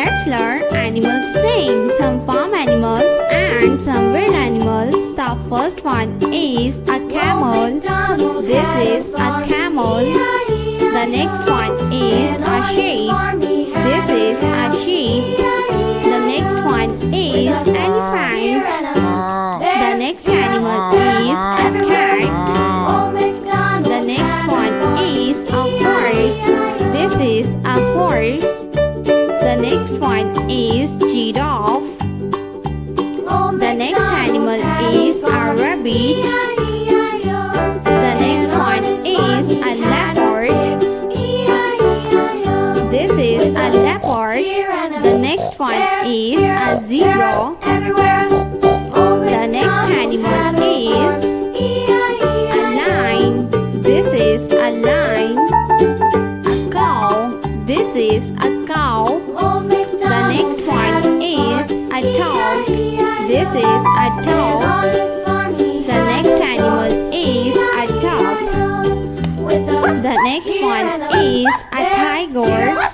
Let's learn animals' names. Some farm animals and some wild animals. The first one is a camel. This is a camel. The next one is a sheep. This is a sheep. The next one is elephant. The next animal is a cat. The next one is a horse. This is a horse. The next one is giraffe. The next animal is a rabbit. The next one is a leopard. This is a leopard. The next one is a zebra. The next animal is a lion. This is a lion. A cow. This is a cow. The next one is a dog. This is a dog. The next animal is a dog. The next one is a tiger.